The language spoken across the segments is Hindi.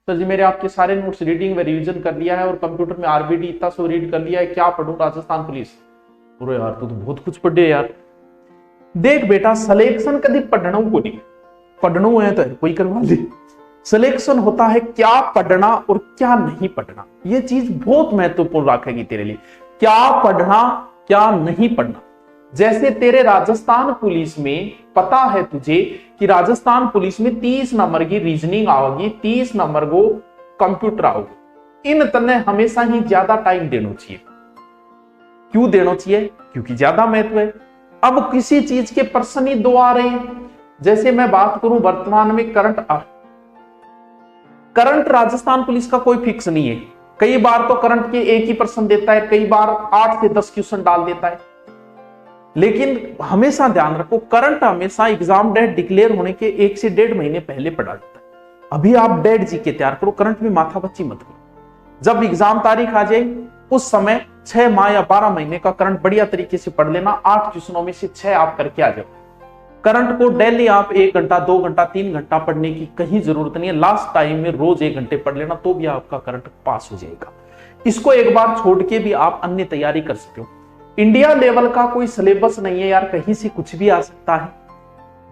सर जी मेरे आपके सारे नोट्स रीडिंग में रिवीजन कर लिया है और कंप्यूटर में आरबीडी इतना सो रीड कर लिया है, क्या पढ़ूं राजस्थान पुलिस। पूरे यार तू तो बहुत कुछ पढ़े यार। देख बेटा सिलेक्शन कभी पढ़ना को नहीं, पढ़ना है तो कोई करवा ले। सिलेक्शन होता है क्या पढ़ना और क्या नहीं पढ़ना, ये चीज बहुत महत्वपूर्ण रखेगी तेरे लिए। क्या पढ़ना क्या नहीं पढ़ना। जैसे तेरे राजस्थान पुलिस में पता है तुझे कि राजस्थान पुलिस में 30 नंबर की रीजनिंग आओगी, 30 नंबर को कंप्यूटर आओगे। इन तने हमेशा ही ज्यादा टाइम देना चाहिए। क्यों देना चाहिए? क्योंकि ज्यादा महत्व है। अब किसी चीज के प्रश्न ही दो आ रहे हैं। जैसे मैं बात करूं वर्तमान में करंट राजस्थान पुलिस का कोई फिक्स नहीं है। कई बार तो करंट के एक ही प्रश्न देता है, कई बार 8 से 10 क्वेश्चन डाल देता है। लेकिन हमेशा ध्यान रखो करंट हमेशा एग्जाम डेट डिक्लेयर होने के 1 से 1.5 महीने पहले पढ़ा जाता है। अभी आप डेट जी के तैयार करो, करंट में माथा बच्ची मत करो। जब एग्जाम तारीख आ जाए उस समय 6 माह या 12 महीने का करंट बढ़िया तरीके से पढ़ लेना। 8 क्वेश्चनों में से 6 आप करके आ जाओ। करंट को डेली आप 1 घंटा 2 घंटा 3 घंटा पढ़ने की कहीं जरूरत नहीं है। लास्ट टाइम में रोज 1 घंटे पढ़ लेना तो भी आपका करंट पास हो जाएगा। इसको एक बार छोड़ के भी आप अन्य तैयारी कर सकते हो। इंडिया लेवल का कोई सिलेबस नहीं है यार, कहीं से कुछ भी आ सकता है।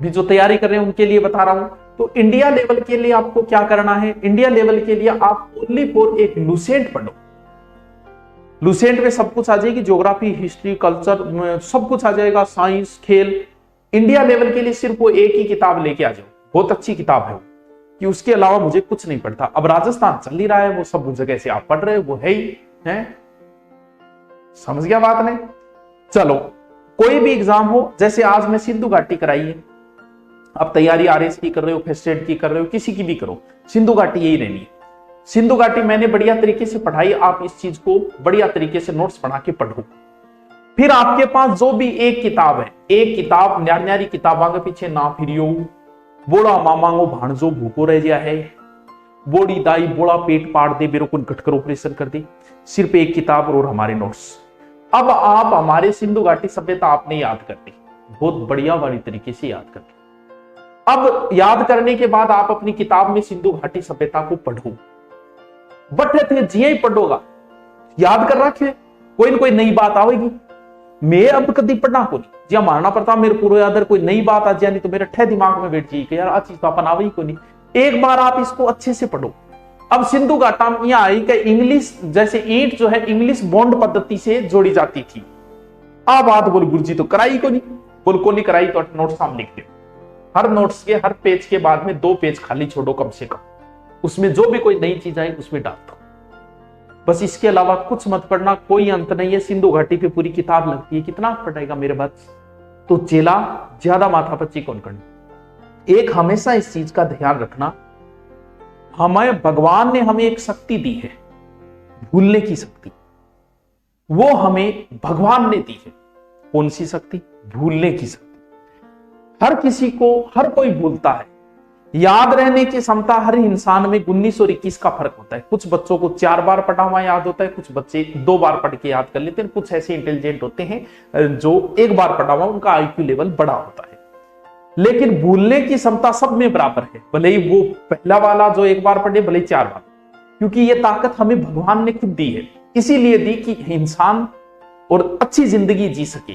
भी जो तैयारी कर रहे हैं उनके लिए बता रहा हूं। तो इंडिया लेवल के लिए आपको क्या करना है, इंडिया लेवल के लिए आप ओनली फॉर एक लुसेंट पढ़ो। लुसेंट में सब कुछ आ जाएगी, ज्योग्राफी हिस्ट्री कल्चर सब कुछ आ जाएगा, साइंस खेल। इंडिया लेवल के लिए सिर्फ वो एक ही किताब लेके आ जाओ, बहुत अच्छी किताब है वो, कि उसके अलावा मुझे कुछ नहीं पढ़ता। अब राजस्थान चल ही रहा है, वो सब जगह से आप पढ़ रहे हो, वो है ही है। समझ गया बात नहीं? चलो कोई भी एग्जाम हो, जैसे आज मैं सिंधु घाटी कराई है, आप तैयारी आरएस की कर रहे हो, फर्स्ट एड की कर रहे हो, किसी की भी करो, सिंधु घाटी यही रहनी है। सिंधु घाटी मैंने बढ़िया तरीके से पढ़ाई, आप इस चीज को बढ़िया तरीके से नोट्स बना के पढ़ो। फिर आपके पास जो भी एक किताब है, एक किताब न्यारी किताबों के पीछे ना फिरियो। बोला मामांगो भाणजो भूखो रह गया है, बोड़ी दाई बोला पेट पाड़ दे, मेरे को घटकर ऑपरेशन कर दे। सिर्फ एक किताब और हमारे नोट्स। अब आप हमारे सिंधु घाटी सभ्यता आपने याद कर ली, बहुत बढ़िया वाली तरीके से याद कर ली। अब याद करने के बाद आप अपनी किताब में सिंधु घाटी सभ्यता को पढ़ो। बट थे जिये ही पढ़ोगा, याद कर रखे, कोई ना कोई नई बात आएगी। मैं अब कभी पढ़ना को नहीं जी, मारना पड़ता मेरे पूरा याद, कोई नई बात आ जाए नहीं तो मेरे ठे दिमाग में बैठ जाएगी यार, आ चीज तो अपन आवे को नहीं। एक बार आप इसको अच्छे से पढ़ो। अब सिंधु घाटा में यह आई कि इंग्लिश, जैसे ईंट जो है इंग्लिश बॉन्ड पद्धति से जोड़ी जाती थी। आ बात बोल गुरुजी तो कराई को नहीं, बोल को नहीं कराई तो नोट्स हम लिख दे। हर नोट्स के हर पेज के बाद में 2 पेज खाली छोड़ो कम से कम, उसमें जो भी कोई नई चीज आई उसमें डाल दो। बस इसके अलावा कुछ मत पढ़ना, कोई अंत नहीं है। सिंधु घाटी पे पूरी किताब लगती है, कितना पढ़ेगा मेरे बात। तो चेला ज्यादा माथापच्ची कौन करनी। एक हमेशा इस चीज का ध्यान रखना, हमें भगवान ने हमें एक शक्ति दी है, भूलने की शक्ति। वो हमें भगवान ने दी है। कौन सी शक्ति? भूलने की शक्ति। हर किसी को, हर कोई भूलता है। याद रहने की क्षमता हर इंसान में 19 और 21 का फर्क होता है। कुछ बच्चों को 4 बार पढ़ा हुआ याद होता है, कुछ बच्चे 2 बार पढ़ के याद कर लेते हैं। कुछ ऐसे इंटेलिजेंट होते हैं जो 1 बार पढ़ा हुआ उनका आईक्यू लेवल बड़ा होता है। लेकिन भूलने की क्षमता सब में बराबर है, भले ही वो पहला वाला जो 1 बार पढ़े, भले ही 4 बार, क्योंकि ये ताकत हमें भगवान ने खुद दी है। इसीलिए दी कि इंसान और अच्छी जिंदगी जी सके,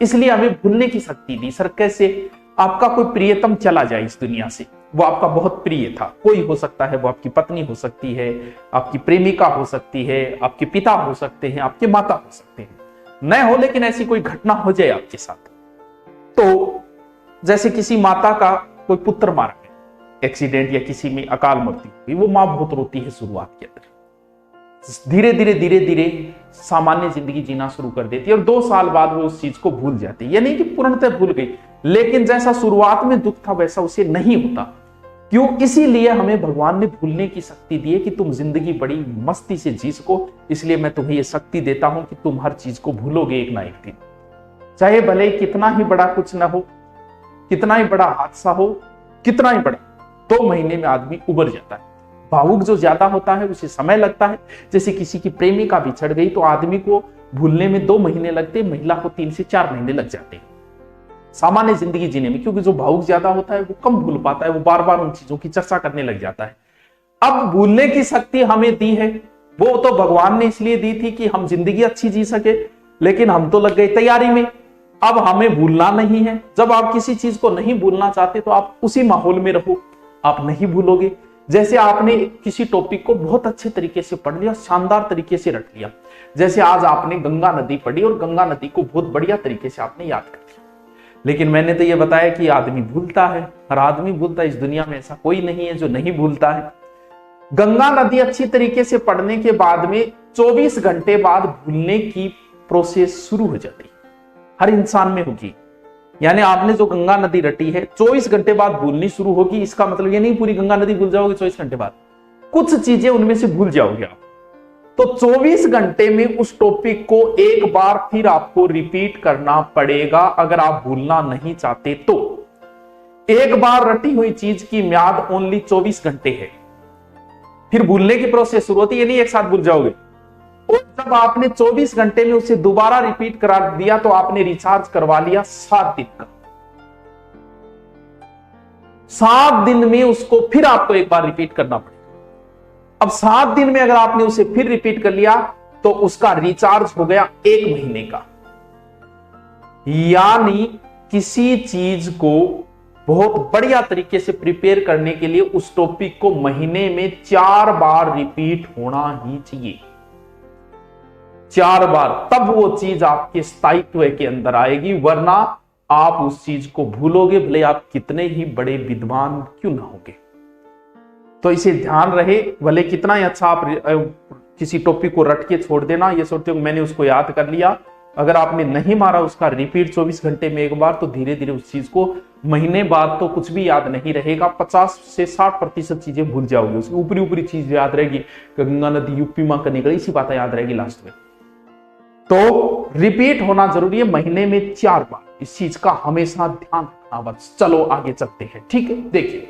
इसलिए हमें भूलने की शक्ति दी। सर कैसे? आपका कोई प्रियतम चला जाए इस दुनिया से, वो आपका बहुत प्रिय था, कोई हो सकता है, वो आपकी पत्नी हो सकती है, आपकी प्रेमिका हो सकती है, आपके पिता हो सकते हैं, आपके माता हो सकते हैं, न हो, लेकिन ऐसी कोई घटना हो जाए आपके साथ। तो जैसे किसी माता का कोई पुत्र मारा गया एक्सीडेंट या किसी में अकाल मृत्यु हुई, वो मां बहुत रोती है शुरुआत के अंदर। धीरे धीरे सामान्य जिंदगी जीना शुरू कर देती है और 2 साल बाद वो उस चीज को भूल जाती है। ये नहीं कि पूर्णतः भूल गई, लेकिन जैसा शुरुआत में दुख था वैसा उसे नहीं होता। क्यों? इसीलिए हमें भगवान ने भूलने की शक्ति दी है कि तुम जिंदगी बड़ी मस्ती से जी सको। इसलिए मैं तुम्हें यह शक्ति देता हूं कि तुम हर चीज को भूलोगे एक ना एक दिन, चाहे भले कितना ही बड़ा कुछ ना हो, कितना ही बड़ा हादसा हो, कितना ही बड़ा। 2 महीने में आदमी उबर जाता है। भावुक जो ज्यादा होता है उसे समय लगता है। जैसे किसी की प्रेमिका बिछड़ गई तो आदमी को भूलने में 2 महीने लगते, महिला को 3 से 4 महीने लग जाते हैं सामान्य जिंदगी जीने में। क्योंकि जो भावुक ज्यादा होता है वो कम भूल पाता है, वो बार बार उन चीजों की चर्चा करने लग जाता है। अब भूलने की शक्ति हमें दी है, वो तो भगवान ने इसलिए दी थी कि हम जिंदगी अच्छी जी सके, लेकिन हम तो लग गए तैयारी में। अब हमें भूलना नहीं है। जब आप किसी चीज को नहीं भूलना चाहते तो आप उसी माहौल में रहो, आप नहीं भूलोगे। जैसे आपने किसी टॉपिक को बहुत अच्छे तरीके से पढ़ लिया, शानदार तरीके से रट लिया, जैसे आज आपने गंगा नदी पढ़ी और गंगा नदी को बहुत बढ़िया तरीके से आपने याद कर लिया। लेकिन मैंने तो ये बताया कि आदमी भूलता है, हर आदमी भूलता है, इस दुनिया में ऐसा कोई नहीं है जो नहीं भूलता है। गंगा नदी अच्छी तरीके से पढ़ने के बाद में 24 घंटे बाद भूलने की प्रोसेस शुरू हो जाती है, हर इंसान में होगी। यानी आपने जो गंगा नदी रटी है 24 घंटे बाद भूलनी शुरू होगी। इसका मतलब ये नहीं पूरी गंगा नदी भूल जाओगे 24 घंटे बाद, कुछ चीजें उनमें से भूल जाओगे आप। तो 24 घंटे में उस टॉपिक को एक बार फिर आपको रिपीट करना पड़ेगा अगर आप भूलना नहीं चाहते तो। एक बार रटी हुई चीज की म्याद ओनली 24 घंटे है, फिर भूलने की प्रोसेस शुरू होती है, नहीं एक साथ भूल जाओगे। और जब आपने 24 घंटे में उसे दोबारा रिपीट करा दिया तो आपने रिचार्ज करवा लिया 7 दिन का। 7 दिन में उसको फिर आपको एक बार रिपीट करना पड़ेगा। अब 7 दिन में अगर आपने उसे फिर रिपीट कर लिया तो उसका रिचार्ज हो गया 1 महीने का। यानी किसी चीज को बहुत बढ़िया तरीके से प्रिपेयर करने के लिए उस टॉपिक को महीने में 4 बार रिपीट होना ही चाहिए, 4 बार, तब वो चीज आपके स्थायित्व के अंदर आएगी, वरना आप उस चीज को भूलोगे, भले आप कितने ही बड़े विद्वान क्यों ना होगे। तो इसे ध्यान रहे, भले कितना ही अच्छा आप किसी टॉपिक को रट के छोड़ देना, ये सोचते हो मैंने उसको याद कर लिया, अगर आपने नहीं मारा उसका रिपीट 24 घंटे में एक बार, तो धीरे धीरे उस चीज को महीने बाद तो कुछ भी याद नहीं रहेगा, 50 से 60% चीजें भूल जाओगे, उसकी ऊपरी ऊपरी चीज याद रहेगी, गंगा नदी यूपी में निकली, इसी बात याद रहेगी लास्ट में। तो रिपीट होना जरूरी है, महीने में 4 बार, इस चीज का हमेशा ध्यान रखना। बस चलो आगे चलते हैं, ठीक है। देखिए